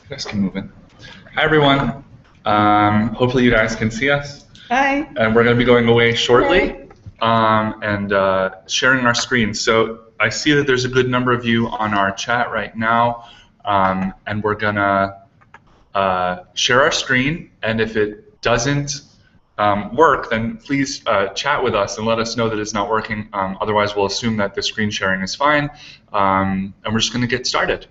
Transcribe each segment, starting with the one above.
You guys can move in. Hi, everyone. Hopefully you guys can see us. Hi. And we're going to be going away shortly and sharing our screen. So I see that there's a good number of you on our chat right now, and we're going to share our screen. And if it doesn't work, then please chat with us and let us know that it's not working. Otherwise, we'll assume that the screen sharing is fine, and we're just going to get started.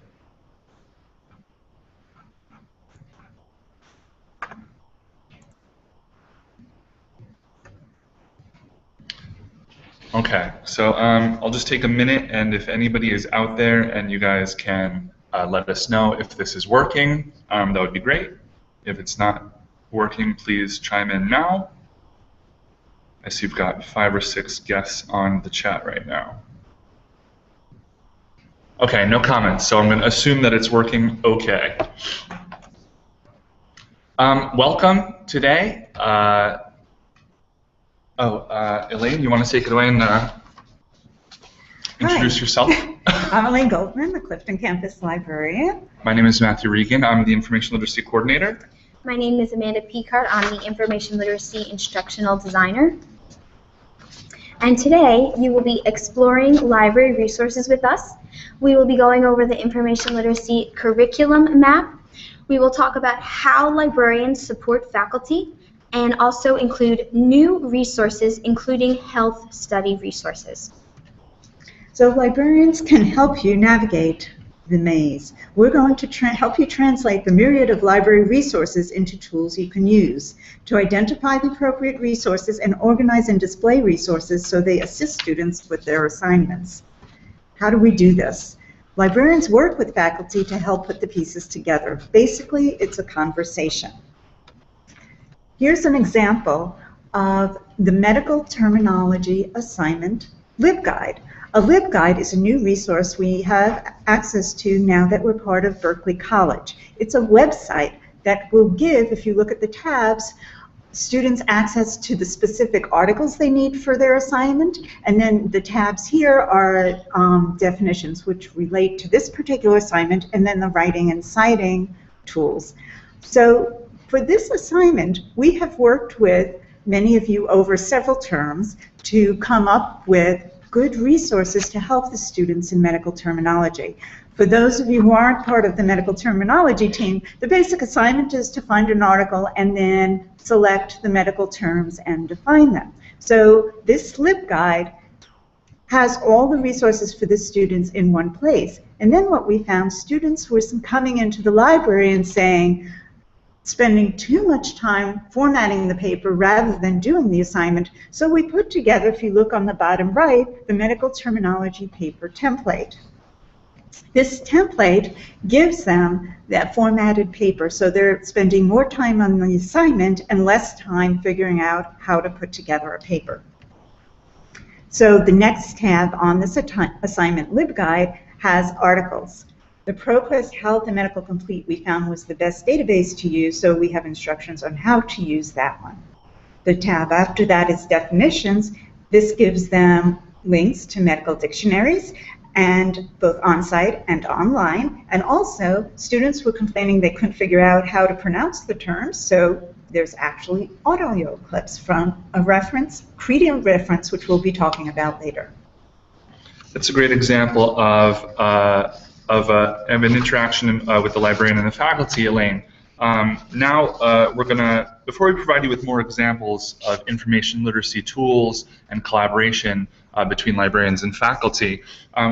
Okay, so I'll just take a minute, and if anybody is out there and you guys can let us know if this is working, that would be great. If it's not working, please chime in now. I see you've got 5 or 6 guests on the chat right now. Okay, no comments, so I'm going to assume that it's working okay. Welcome today. Elaine, you want to take it away and introduce yourself? I'm Elaine Goldman, the Clifton Campus Librarian. My name is Matthew Regan. I'm the Information Literacy Coordinator. My name is Amanda Picard. I'm the Information Literacy Instructional Designer. And today, you will be exploring library resources with us. We will be going over the Information Literacy Curriculum Map. We will talk about how librarians support faculty, and also include new resources, including health study resources. So librarians can help you navigate the maze. We're going to help you translate the myriad of library resources into tools you can use to identify the appropriate resources and organize and display resources so they assist students with their assignments. How do we do this? Librarians work with faculty to help put the pieces together. Basically, it's a conversation. Here's an example of the Medical Terminology Assignment LibGuide. A LibGuide is a new resource we have access to now that we're part of Berkeley College. It's a website that will give, if you look at the tabs, students access to the specific articles they need for their assignment, and then the tabs here are definitions which relate to this particular assignment, and then the writing and citing tools. So for this assignment, we have worked with many of you over several terms to come up with good resources to help the students in medical terminology. For those of you who aren't part of the medical terminology team, the basic assignment is to find an article and then select the medical terms and define them. So this LibGuide has all the resources for the students in one place. And then what we found, students were coming into the library and saying, spending too much time formatting the paper rather than doing the assignment. So we put together, if you look on the bottom right, the medical terminology paper template. This template gives them that formatted paper, so they're spending more time on the assignment and less time figuring out how to put together a paper. So the next tab on this assignment LibGuide has articles. The ProQuest Health and Medical Complete we found was the best database to use, so we have instructions on how to use that one. The tab after that is definitions. This gives them links to medical dictionaries, and both on-site and online. And also, students were complaining they couldn't figure out how to pronounce the terms, so there's actually audio clips from a reference, Creedal reference, which we'll be talking about later. That's a great example of an interaction with the librarian and the faculty, Elaine. Now we're going to, before we provide you with more examples of information literacy tools and collaboration between librarians and faculty,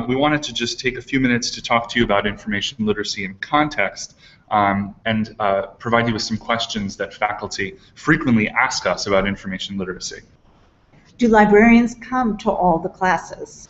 we wanted to just take a few minutes to talk to you about information literacy in context and provide you with some questions that faculty frequently ask us about information literacy. Do librarians come to all the classes?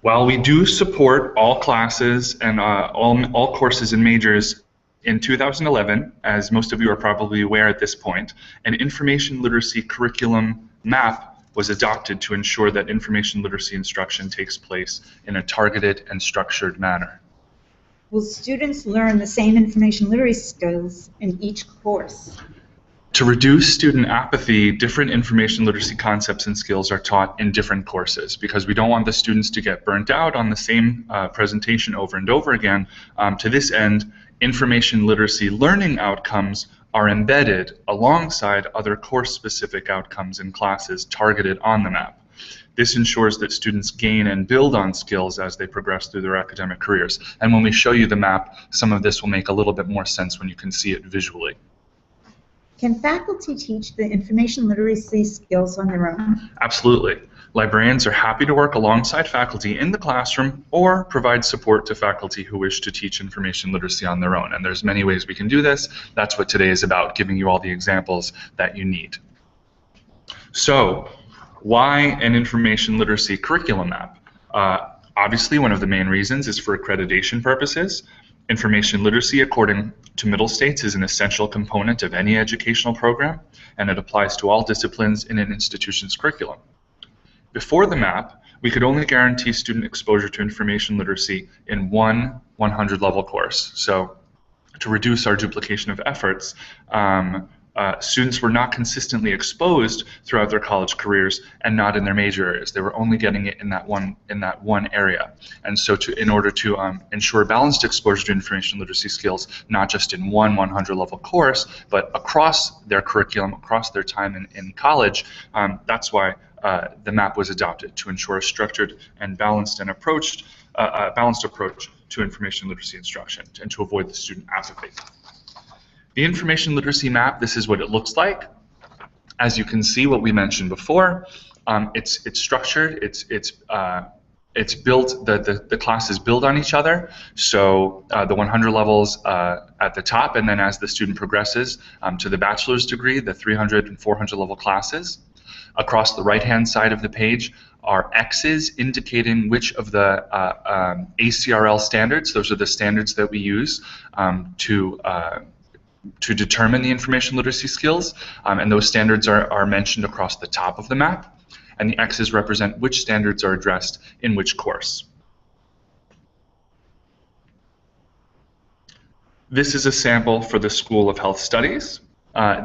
While we do support all classes and all courses and majors in 2011, as most of you are probably aware at this point, an information literacy curriculum map was adopted to ensure that information literacy instruction takes place in a targeted and structured manner. Will students learn the same information literacy skills in each course? To reduce student apathy, different information literacy concepts and skills are taught in different courses because we don't want the students to get burnt out on the same presentation over and over again. To this end, information literacy learning outcomes are embedded alongside other course-specific outcomes in classes targeted on the map. This ensures that students gain and build on skills as they progress through their academic careers. And when we show you the map, some of this will make a little bit more sense when you can see it visually. Can faculty teach the information literacy skills on their own? Absolutely. Librarians are happy to work alongside faculty in the classroom or provide support to faculty who wish to teach information literacy on their own. And there's many ways we can do this. That's what today is about, giving you all the examples that you need. So, why an information literacy curriculum map? Obviously, one of the main reasons is for accreditation purposes. Information literacy, according to Middle States, is an essential component of any educational program, and it applies to all disciplines in an institution's curriculum. Before the map, we could only guarantee student exposure to information literacy in one 100-level course. So, to reduce our duplication of efforts, students were not consistently exposed throughout their college careers and not in their major areas. They were only getting it in that one area. And so in order to ensure balanced exposure to information literacy skills, not just in one 100-level course, but across their curriculum, across their time in college, that's why the map was adopted, to ensure a structured and balanced approach to information literacy instruction and to avoid the student apathy. The information literacy map, this is what it looks like. As you can see, what we mentioned before, it's structured, it's built, the classes build on each other. So the 100 levels at the top, and then as the student progresses to the bachelor's degree, the 300 and 400 level classes. Across the right-hand side of the page are X's indicating which of the ACRL standards, those are the standards that we use to determine the information literacy skills, and those standards are mentioned across the top of the map, and the X's represent which standards are addressed in which course. This is a sample for the School of Health Studies.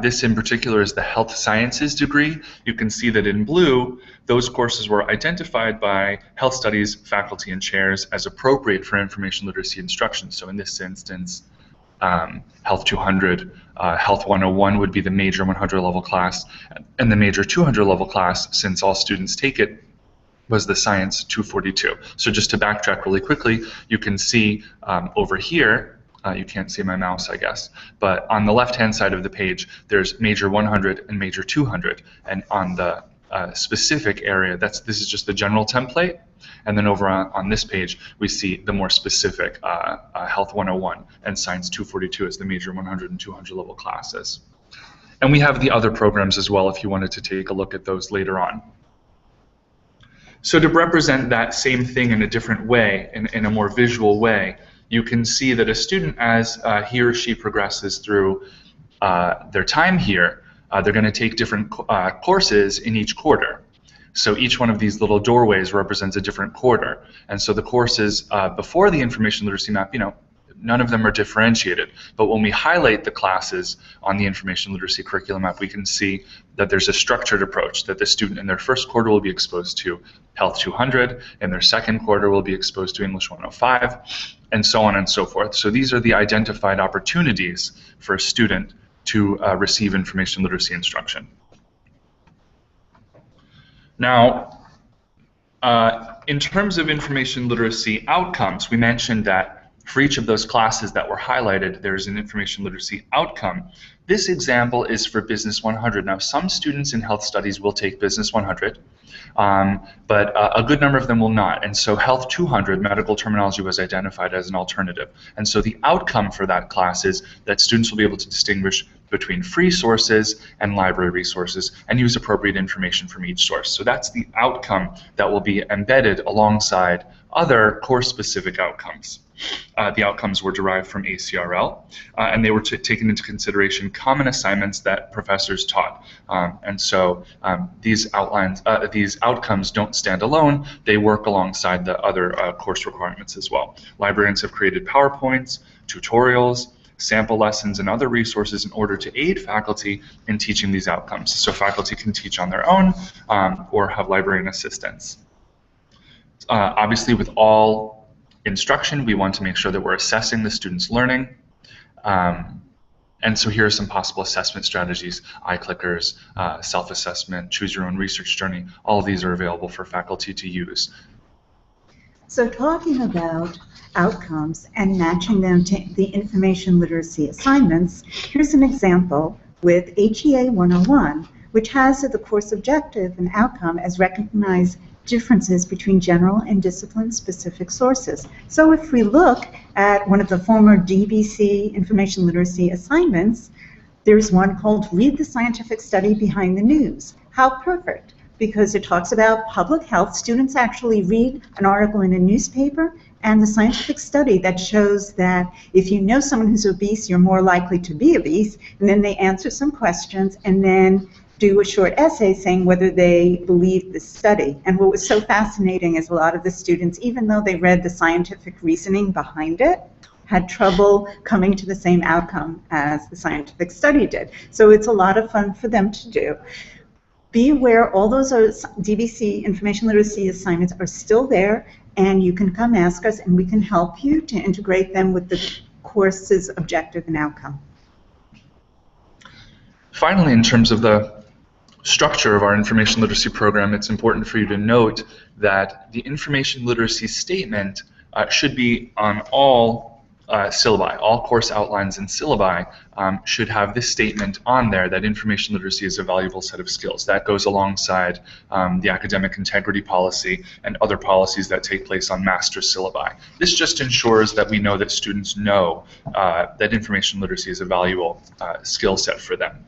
This in particular is the Health Sciences degree. You can see that in blue, those courses were identified by Health Studies faculty and chairs as appropriate for information literacy instruction. So in this instance, Health 200, Health 101 would be the major 100 level class, and the major 200 level class, since all students take it, was the Science 242. So just to backtrack really quickly, you can see over here, you can't see my mouse, I guess, but on the left-hand side of the page, there's major 100 and major 200, and on the specific area, this is just the general template. And then over on this page, we see the more specific Health 101 and Science 242 as the major 100 and 200 level classes. And we have the other programs as well if you wanted to take a look at those later on. So to represent that same thing in a different way, in a more visual way, you can see that a student, as he or she progresses through their time here, they're going to take different courses in each quarter. So each one of these little doorways represents a different quarter. And so the courses before the information literacy map, none of them are differentiated. But when we highlight the classes on the information literacy curriculum map, we can see that there's a structured approach, that the student in their first quarter will be exposed to Health 200, in their second quarter will be exposed to English 105, and so on and so forth. So these are the identified opportunities for a student to receive information literacy instruction. Now, in terms of information literacy outcomes, we mentioned that for each of those classes that were highlighted, there's an information literacy outcome. This example is for Business 100. Now, some students in health studies will take Business 100, but a good number of them will not. And so Health 200, medical terminology, was identified as an alternative. And so the outcome for that class is that students will be able to distinguish between free sources and library resources and use appropriate information from each source. So that's the outcome that will be embedded alongside other course-specific outcomes. The outcomes were derived from ACRL, and they were taken into consideration common assignments that professors taught. And so these outcomes don't stand alone. They work alongside the other course requirements as well. Librarians have created PowerPoints, tutorials, sample lessons, and other resources in order to aid faculty in teaching these outcomes. So faculty can teach on their own or have librarian assistance. Obviously, with all instruction, we want to make sure that we're assessing the student's learning. And so here are some possible assessment strategies: iClickers, self-assessment, choose your own research journey. All of these are available for faculty to use. So talking about outcomes and matching them to the information literacy assignments, here's an example with HEA 101, which has the course objective and outcome as recognize differences between general and discipline-specific sources. So if we look at one of the former DBC information literacy assignments, there's one called Read the Scientific Study Behind the News. How perfect, because it talks about public health. Students actually read an article in a newspaper and the scientific study that shows that if you know someone who's obese, you're more likely to be obese, and then they answer some questions and then do a short essay saying whether they believe the study. And what was so fascinating is a lot of the students, even though they read the scientific reasoning behind it, had trouble coming to the same outcome as the scientific study did. So it's a lot of fun for them to do. Be aware all those DBC information literacy assignments are still there, and you can come ask us and we can help you to integrate them with the course's objective and outcome. Finally, in terms of the structure of our information literacy program, it's important for you to note that the information literacy statement should be on all syllabi. All course outlines and syllabi should have this statement on there, that information literacy is a valuable set of skills. That goes alongside the academic integrity policy and other policies that take place on master syllabi. This just ensures that we know that students know that information literacy is a valuable skill set for them.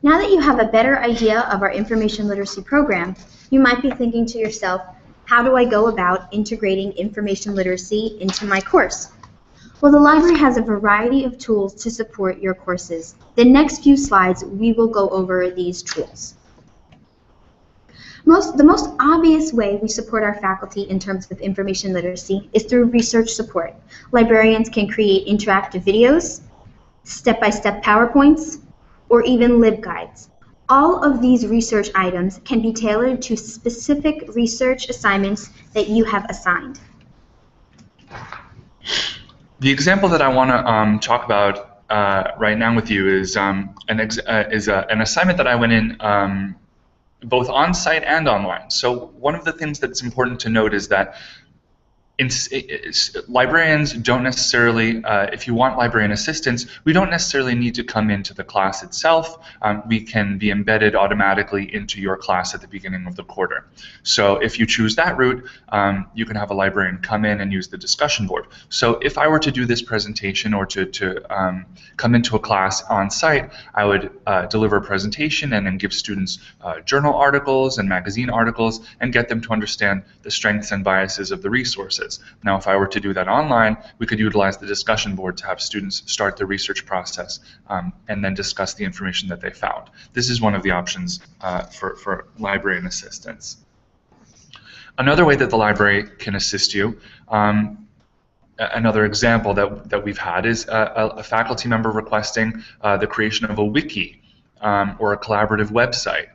Now that you have a better idea of our information literacy program, you might be thinking to yourself, how do I go about integrating information literacy into my course? Well, the library has a variety of tools to support your courses. The next few slides, we will go over these tools. The most obvious way we support our faculty in terms of information literacy is through research support. Librarians can create interactive videos, step-by-step PowerPoints, or even LibGuides. All of these research items can be tailored to specific research assignments that you have assigned. The example that I want to talk about right now with you is an assignment that I went in both on-site and online. So one of the things that's important to note is that librarians don't necessarily, if you want librarian assistance, we don't necessarily need to come into the class itself. We can be embedded automatically into your class at the beginning of the quarter. So if you choose that route, you can have a librarian come in and use the discussion board. So if I were to do this presentation or to come into a class on site, I would deliver a presentation and then give students journal articles and magazine articles and get them to understand the strengths and biases of the resources. Now, if I were to do that online, we could utilize the discussion board to have students start the research process and then discuss the information that they found. This is one of the options for librarian assistance. Another way that the library can assist you, another example that we've had is a faculty member requesting the creation of a wiki or a collaborative website.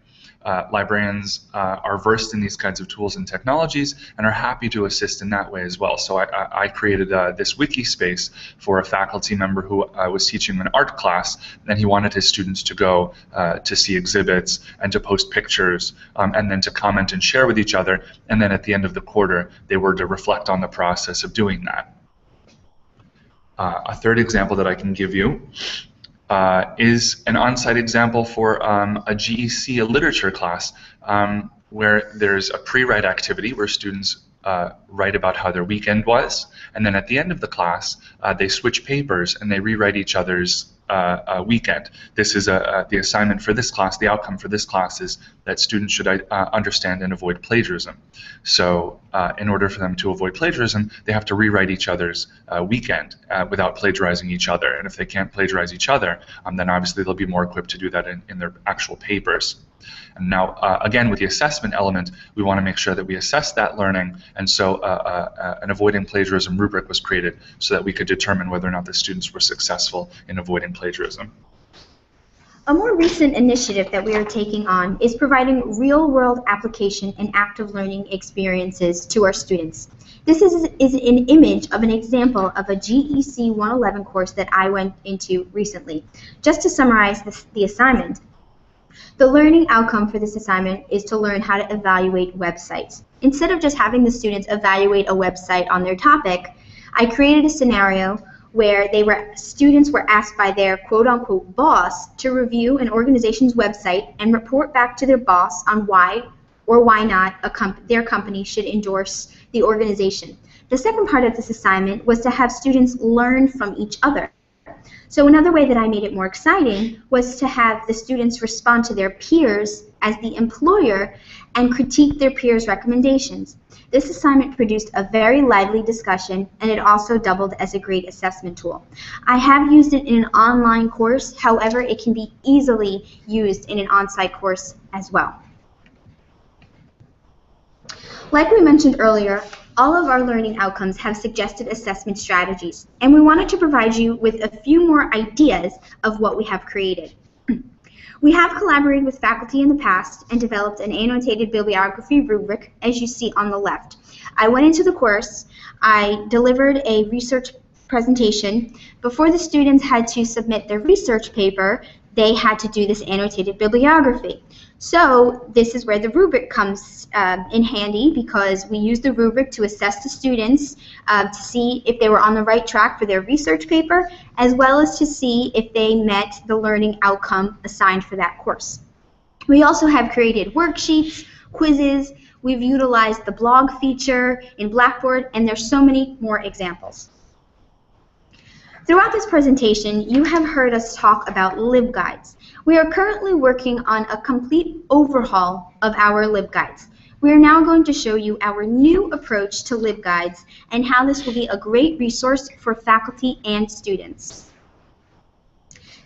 Librarians are versed in these kinds of tools and technologies and are happy to assist in that way as well. So I created this wiki space for a faculty member who was teaching an art class, and he wanted his students to go to see exhibits and to post pictures and then to comment and share with each other, and then at the end of the quarter they were to reflect on the process of doing that. A third example that I can give you is an on-site example for a GEC, a literature class, where there's a pre-write activity where students write about how their weekend was, and then at the end of the class they switch papers and they rewrite each other's weekend. This is the assignment for this class. The outcome for this class is that students should understand and avoid plagiarism. So in order for them to avoid plagiarism, they have to rewrite each other's weekend without plagiarizing each other. And if they can't plagiarize each other, then obviously they'll be more equipped to do that in their actual papers. And now, again, with the assessment element, we want to make sure that we assess that learning, and so an avoiding plagiarism rubric was created so that we could determine whether or not the students were successful in avoiding plagiarism. A more recent initiative that we are taking on is providing real-world application and active learning experiences to our students. This is an image of an example of a GEC 111 course that I went into recently. Just to summarize the assignment, the learning outcome for this assignment is to learn how to evaluate websites. Instead of just having the students evaluate a website on their topic, I created a scenario where students were asked by their quote-unquote boss to review an organization's website and report back to their boss on why or why not their company should endorse the organization. The second part of this assignment was to have students learn from each other. So another way that I made it more exciting was to have the students respond to their peers as the employer and critique their peers' recommendations. This assignment produced a very lively discussion, and it also doubled as a great assessment tool. I have used it in an online course, however, it can be easily used in an on-site course as well. Like we mentioned earlier, all of our learning outcomes have suggested assessment strategies, and we wanted to provide you with a few more ideas of what we have created. We have collaborated with faculty in the past and developed an annotated bibliography rubric, as you see on the left. I went into the course, I delivered a research presentation. Before the students had to submit their research paper, they had to do this annotated bibliography. So this is where the rubric comes in handy, because we use the rubric to assess the students to see if they were on the right track for their research paper, as well as to see if they met the learning outcome assigned for that course. We also have created worksheets, quizzes, we've utilized the blog feature in Blackboard, and there's so many more examples. Throughout this presentation, you have heard us talk about LibGuides. We are currently working on a complete overhaul of our LibGuides. We are now going to show you our new approach to LibGuides and how this will be a great resource for faculty and students.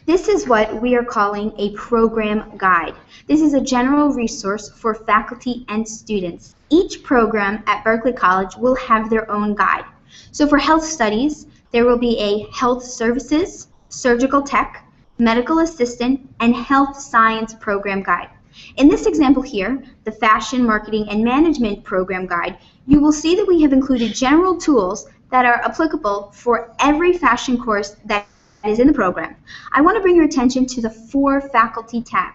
This is what we are calling a program guide. This is a general resource for faculty and students. Each program at Berkeley College will have their own guide. So for health studies, there will be a health services, surgical tech, medical assistant, and health science program guide. In this example here, the fashion, marketing, and management program guide, you will see that we have included general tools that are applicable for every fashion course that is in the program. I want to bring your attention to the For Faculty tab.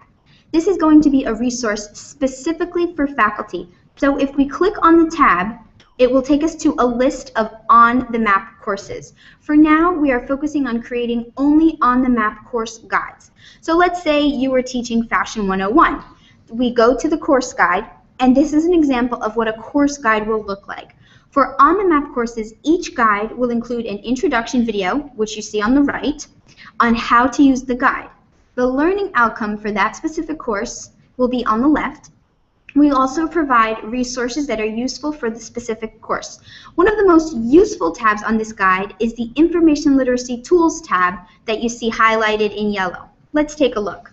This is going to be a resource specifically for faculty. So if we click on the tab, it will take us to a list of on-the-map courses. For now, we are focusing on creating only on-the-map course guides. So let's say you were teaching Fashion 101. We go to the course guide, and this is an example of what a course guide will look like. For on-the-map courses, each guide will include an introduction video, which you see on the right, on how to use the guide. The learning outcome for that specific course will be on the left. We also provide resources that are useful for the specific course. One of the most useful tabs on this guide is the Information Literacy Tools tab that you see highlighted in yellow. Let's take a look.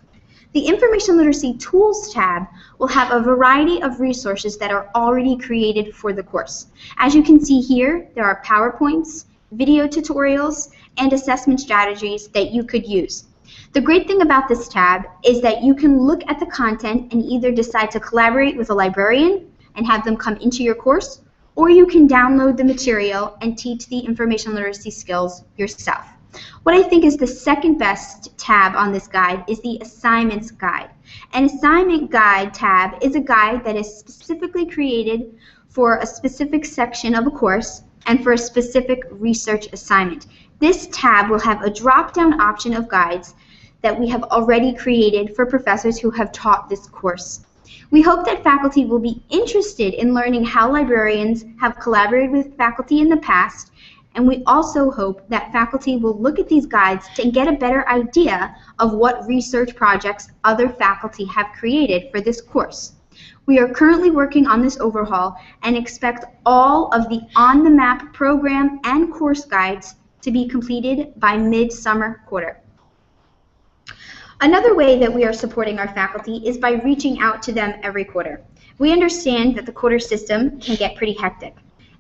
The Information Literacy Tools tab will have a variety of resources that are already created for the course. As you can see here, there are PowerPoints, video tutorials, and assessment strategies that you could use. The great thing about this tab is that you can look at the content and either decide to collaborate with a librarian and have them come into your course, or you can download the material and teach the information literacy skills yourself. What I think is the second best tab on this guide is the Assignments Guide. An Assignment Guide tab is a guide that is specifically created for a specific section of a course and for a specific research assignment. This tab will have a drop-down option of guides that we have already created for professors who have taught this course. We hope that faculty will be interested in learning how librarians have collaborated with faculty in the past And we also hope that faculty will look at these guides to get a better idea of what research projects other faculty have created for this course. We are currently working on this overhaul and expect all of the On the Map program and course guides to be completed by mid-summer quarter. Another way that we are supporting our faculty is by reaching out to them every quarter. We understand that the quarter system can get pretty hectic.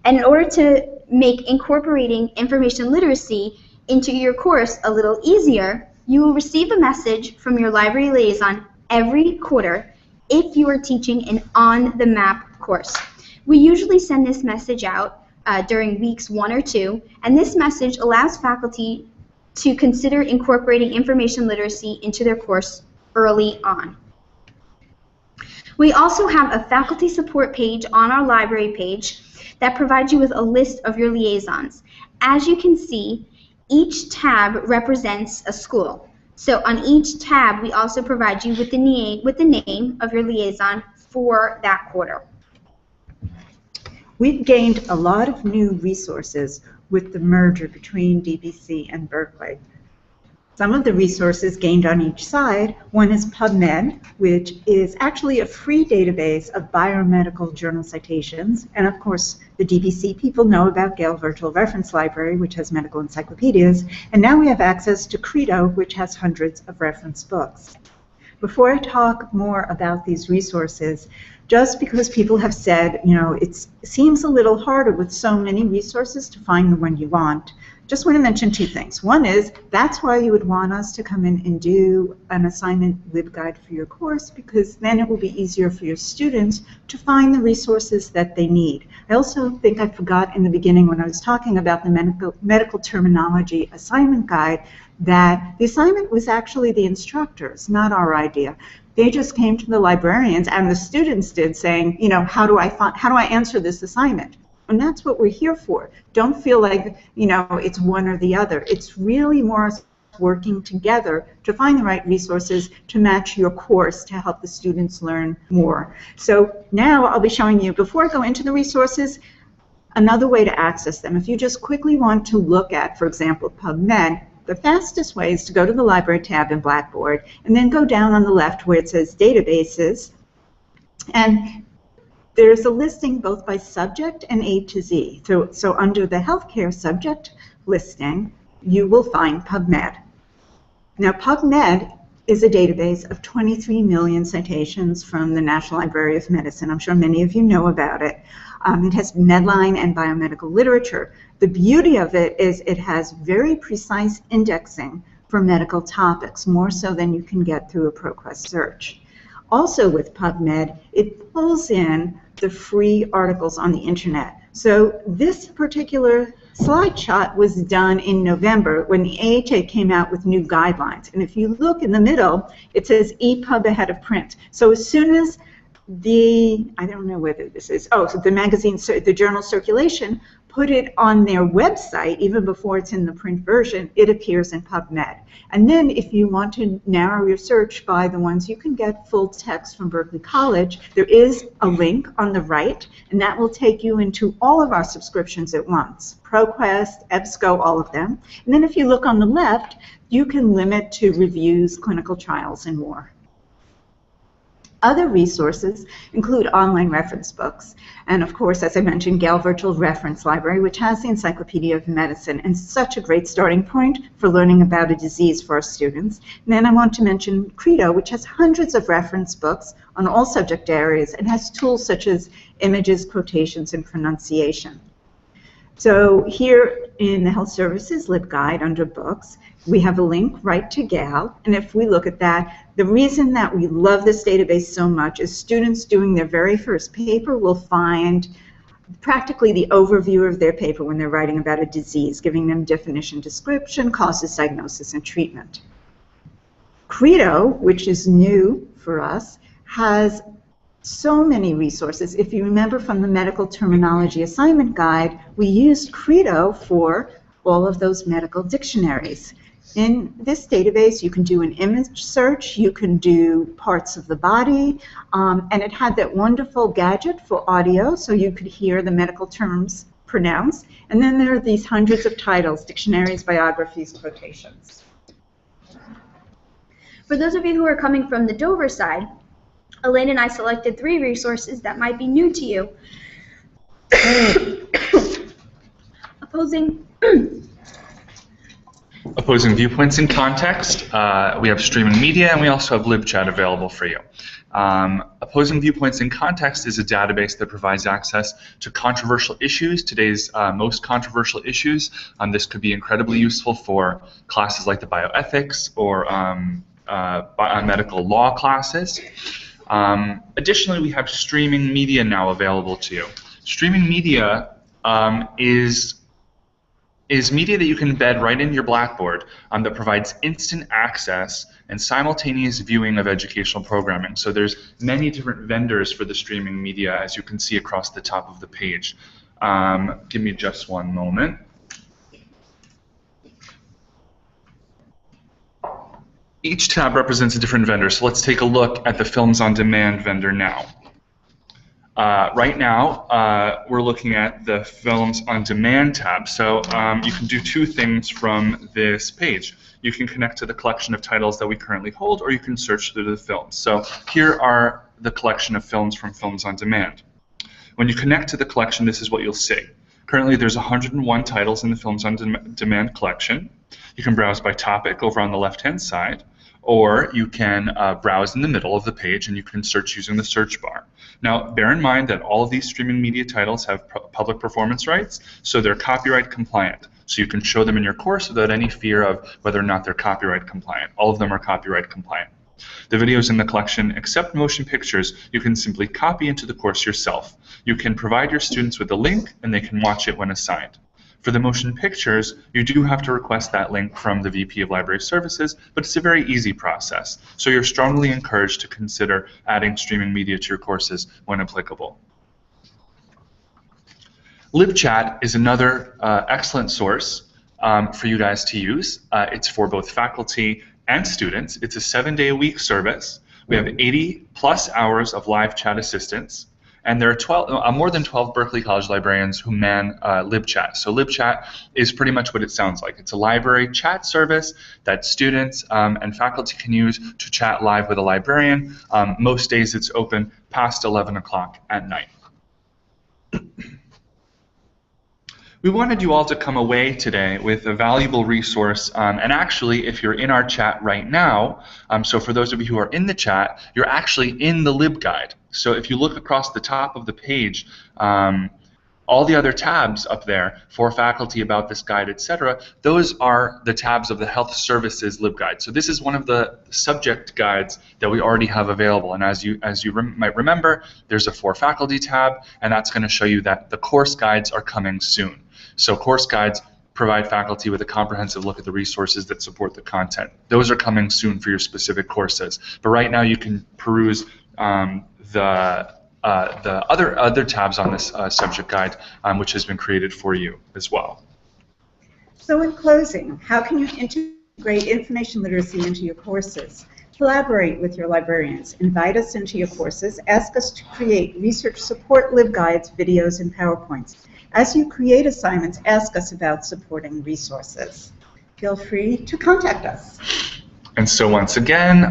And in order to make incorporating information literacy into your course a little easier, you will receive a message from your library liaison every quarter if you are teaching an On the Map course. We usually send this message out during weeks 1 or 2, and this message allows faculty to consider incorporating information literacy into their course early on. We also have a faculty support page on our library page that provides you with a list of your liaisons. As you can see, each tab represents a school. So on each tab, we also provide you with the name of your liaison for that quarter. We've gained a lot of new resources with the merger between DBC and Berkeley. Some of the resources gained on each side, one is PubMed, which is actually a free database of biomedical journal citations. And of course, the DBC people know about Gale Virtual Reference Library, which has medical encyclopedias. And now we have access to Credo, which has hundreds of reference books. Before I talk more about these resources, just because people have said, you know, it seems a little harder with so many resources to find the one you want, just want to mention 2 things. One is, that's why you would want us to come in and do an assignment LibGuide for your course, because then it will be easier for your students to find the resources that they need. I also think I forgot in the beginning when I was talking about the medical terminology assignment guide that the assignment was actually the instructors, not our idea. They just came to the librarians, and the students did, saying, you know, how do I answer this assignment? And that's what we're here for. Don't feel like, you know, it's one or the other. It's really more working together to find the right resources to match your course to help the students learn more. So now I'll be showing you, before I go into the resources, another way to access them. If you just quickly want to look at, for example, PubMed, the fastest way is to go to the library tab in Blackboard and then go down on the left where it says databases, and there's a listing both by subject and A to Z. So under the healthcare subject listing, you will find PubMed. Now PubMed is a database of 23 million citations from the National Library of Medicine. I'm sure many of you know about it. It has Medline and biomedical literature. The beauty of it is it has very precise indexing for medical topics, more so than you can get through a ProQuest search. Also with PubMed, it pulls in the free articles on the internet. So this particular slide shot was done in November when the AHA came out with new guidelines. And if you look in the middle, it says EPUB ahead of print. So as soon as I don't know whether this is, so the magazine, the journal Circulation, put it on their website, even before it's in the print version, it appears in PubMed. And then if you want to narrow your search by the ones you can get full text from Berkeley College, there is a link on the right, and that will take you into all of our subscriptions at once. ProQuest, EBSCO, all of them. And then if you look on the left, you can limit to reviews, clinical trials, and more. Other resources include online reference books, and of course, as I mentioned, Gale Virtual Reference Library, which has the Encyclopedia of Medicine, and such a great starting point for learning about a disease for our students. And then I want to mention Credo, which has hundreds of reference books on all subject areas and has tools such as images, quotations, and pronunciation. So here in the Health Services LibGuide under Books, we have a link right to Gale, and if we look at that, the reason that we love this database so much is students doing their very first paper will find practically the overview of their paper when they're writing about a disease, giving them definition, description, causes, diagnosis, and treatment. Credo, which is new for us, has so many resources. If you remember from the medical terminology assignment guide, we used Credo for all of those medical dictionaries. In this database, you can do an image search, you can do parts of the body, and it had that wonderful gadget for audio, so you could hear the medical terms pronounce. And then there are these hundreds of titles, dictionaries, biographies, quotations. For those of you who are coming from the Dover side, Elaine and I selected 3 resources that might be new to you. Opposing viewpoints in context. We have streaming media, and we also have LibChat available for you. Opposing Viewpoints in Context is a database that provides access to controversial issues, today's most controversial issues. This could be incredibly useful for classes like the bioethics or medical law classes. Additionally, we have streaming media now available to you. Streaming media is media that you can embed right into your Blackboard that provides instant access and simultaneous viewing of educational programming. So there's many different vendors for the streaming media, as you can see across the top of the page. Give me just one moment. Each tab represents a different vendor, so let's take a look at the Films on Demand vendor now. Right now, we're looking at the Films on Demand tab. So you can do 2 things from this page. You can connect to the collection of titles that we currently hold, or you can search through the films. So here are the collection of films from Films on Demand. When you connect to the collection, this is what you'll see. Currently, there's 101 titles in the Films on Demand collection. You can browse by topic over on the left-hand side, or you can browse in the middle of the page and you can search using the search bar. Now, bear in mind that all of these streaming media titles have public performance rights, so they're copyright compliant. So you can show them in your course without any fear of whether or not they're copyright compliant. All of them are copyright compliant. The videos in the collection, except motion pictures, you can simply copy into the course yourself. You can provide your students with a link and they can watch it when assigned. For the motion pictures, you do have to request that link from the VP of Library Services, but it's a very easy process. So you're strongly encouraged to consider adding streaming media to your courses when applicable. LibChat is another excellent source for you guys to use. It's for both faculty and students. It's a 7-day-a-week service. We have 80+ hours of live chat assistance. And there are more than 12 Berkeley College librarians who man LibChat. So LibChat is pretty much what it sounds like. It's a library chat service that students and faculty can use to chat live with a librarian. Most days it's open past 11 o'clock at night. We wanted you all to come away today with a valuable resource, and actually, if you're in our chat right now, so for those of you who are in the chat, you're actually in the LibGuide. So if you look across the top of the page, all the other tabs up there for faculty, about this guide, etc., those are the tabs of the Health Services LibGuide. So this is one of the subject guides that we already have available, and as you might remember, there's a For Faculty tab, and that's going to show you that the course guides are coming soon. So course guides provide faculty with a comprehensive look at the resources that support the content. Those are coming soon for your specific courses. But right now you can peruse the other tabs on this subject guide, which has been created for you as well. So in closing, how can you integrate information literacy into your courses? Collaborate with your librarians. Invite us into your courses. Ask us to create research support LibGuides, videos, and PowerPoints. As you create assignments, ask us about supporting resources. Feel free to contact us. And so once again,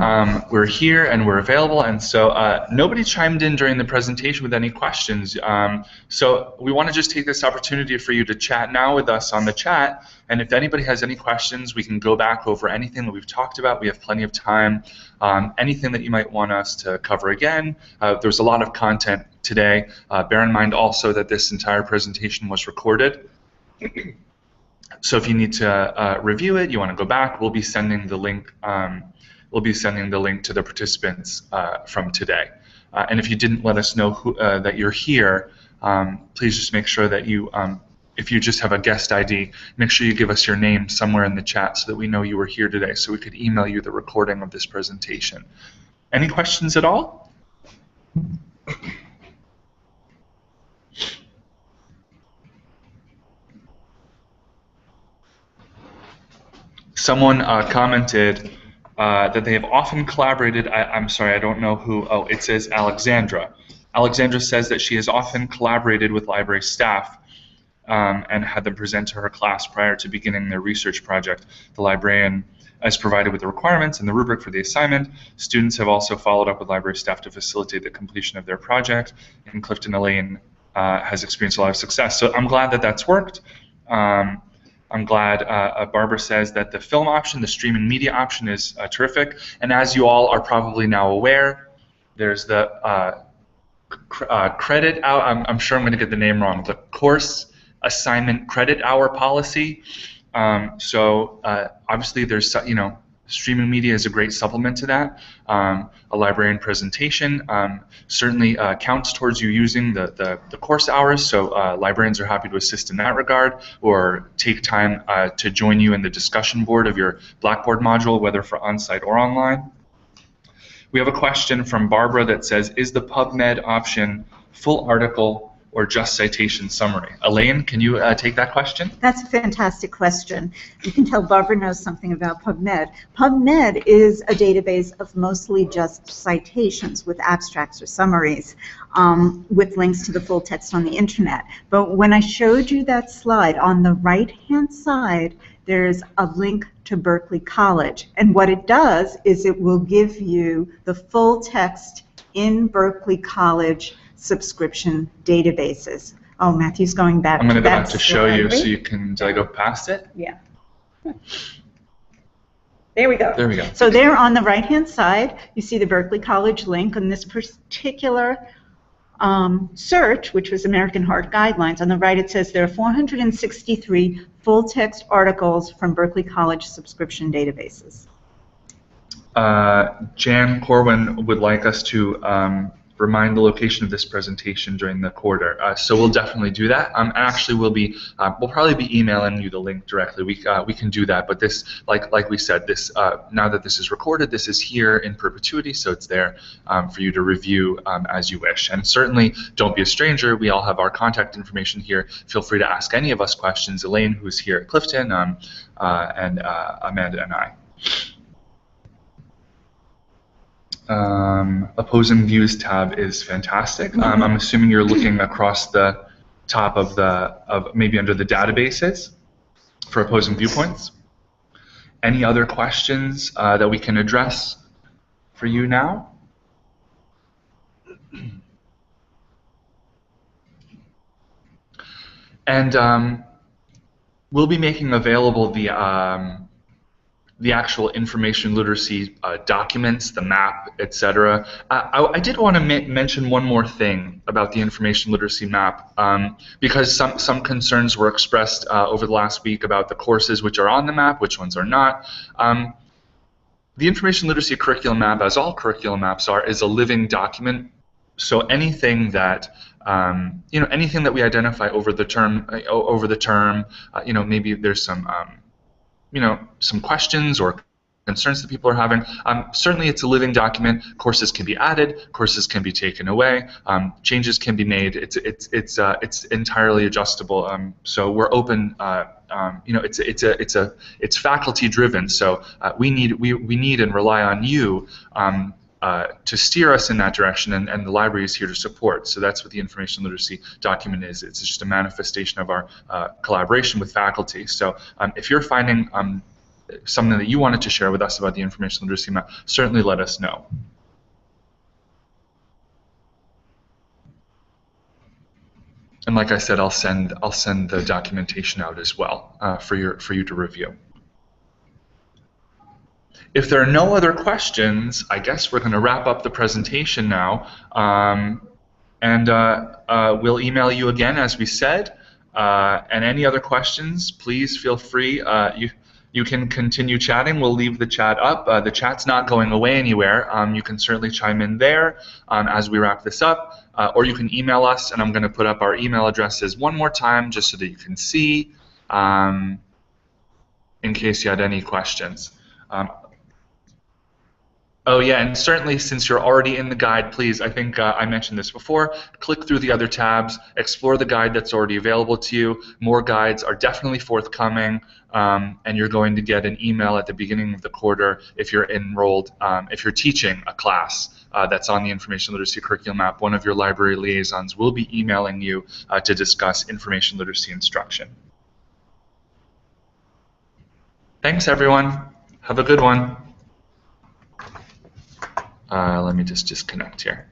we're here and we're available, and so nobody chimed in during the presentation with any questions. So we want to just take this opportunity for you to chat now with us on the chat, and if anybody has any questions, we can go back over anything that we've talked about. We have plenty of time. Anything that you might want us to cover again. There's a lot of content today. Bear in mind also that this entire presentation was recorded. So if you need to review it, you want to go back, we'll be sending the link. We'll be sending the link to the participants from today. And if you didn't let us know that you're here, please just make sure that you, if you just have a guest ID, make sure you give us your name somewhere in the chat so that we know you were here today, so we could email you the recording of this presentation. Any questions at all? Someone commented that they have often collaborated. I'm sorry, I don't know who. Oh, it says Alexandra. Alexandra says that she has often collaborated with library staff and had them present to her class prior to beginning their research project. The librarian is provided with the requirements and the rubric for the assignment. Students have also followed up with library staff to facilitate the completion of their project, and Clifton Elaine has experienced a lot of success. So I'm glad that that's worked. I'm glad Barbara says that the film option, the streaming media option, is terrific. And as you all are probably now aware, there's the credit hour. I'm sure I'm going to get the name wrong. The course assignment credit hour policy. So obviously, there's streaming media is a great supplement to that. A librarian presentation certainly counts towards you using the course hours, so librarians are happy to assist in that regard, or take time to join you in the discussion board of your Blackboard module, whether for on-site or online. We have a question from Barbara that says, is the PubMed option full article or just citation summary? Elaine, can you take that question? That's a fantastic question. You can tell Barbara knows something about PubMed. PubMed is a database of mostly just citations with abstracts or summaries with links to the full text on the internet. But when I showed you that slide, on the right-hand side, there's a link to Berkeley College. And what it does is it will give you the full text in Berkeley College subscription databases. Oh, Matthew's going back. I'm going to go back to show you so you can, did I go past it? Yeah. There we go. There we go. So there on the right-hand side, you see the Berkeley College link on this particular search, which was American Heart Guidelines. On the right, it says there are 463 full-text articles from Berkeley College subscription databases. Jan Corwin would like us to remind the location of this presentation during the quarter. So we'll definitely do that. Actually, we'll probably be emailing you the link directly. We can do that. But this, like we said, this now that this is recorded, this is here in perpetuity, so it's there for you to review as you wish. And certainly, don't be a stranger. We all have our contact information here. Feel free to ask any of us questions. Elaine, who's here at Clifton, and Amanda and I. Opposing views tab is fantastic. I'm assuming you're looking across the top of maybe under the databases for opposing viewpoints. Any other questions that we can address for you now? And we'll be making available the actual information literacy documents, the map, etc. I did want to mention one more thing about the information literacy map, because some concerns were expressed over the last week about the courses which are on the map, which ones are not. The information literacy curriculum map, as all curriculum maps are, is a living document. So anything that anything that we identify over the term, maybe there's some some questions or concerns that people are having. Certainly, it's a living document. Courses can be added. Courses can be taken away. Changes can be made. It's entirely adjustable. So we're open. It's faculty driven. So we need and rely on you to steer us in that direction, and the library is here to support. So that's what the information literacy document is. It's just a manifestation of our collaboration with faculty. So if you're finding something that you wanted to share with us about the information literacy map, certainly let us know. And like I said, I'll send the documentation out as well for you to review. If there are no other questions, I guess we're going to wrap up the presentation now, and we'll email you again, as we said. And any other questions, please feel free. You can continue chatting. We'll leave the chat up. The chat's not going away anywhere. You can certainly chime in there as we wrap this up, or you can email us, and I'm going to put up our email addresses one more time just so that you can see in case you had any questions. Oh yeah, and certainly since you're already in the guide, please, I think I mentioned this before, click through the other tabs, explore the guide that's already available to you. More guides are definitely forthcoming, and you're going to get an email at the beginning of the quarter if you're enrolled, if you're teaching a class that's on the Information Literacy Curriculum app. One of your library liaisons will be emailing you to discuss information literacy instruction. Thanks, everyone. Have a good one. Let me just disconnect here.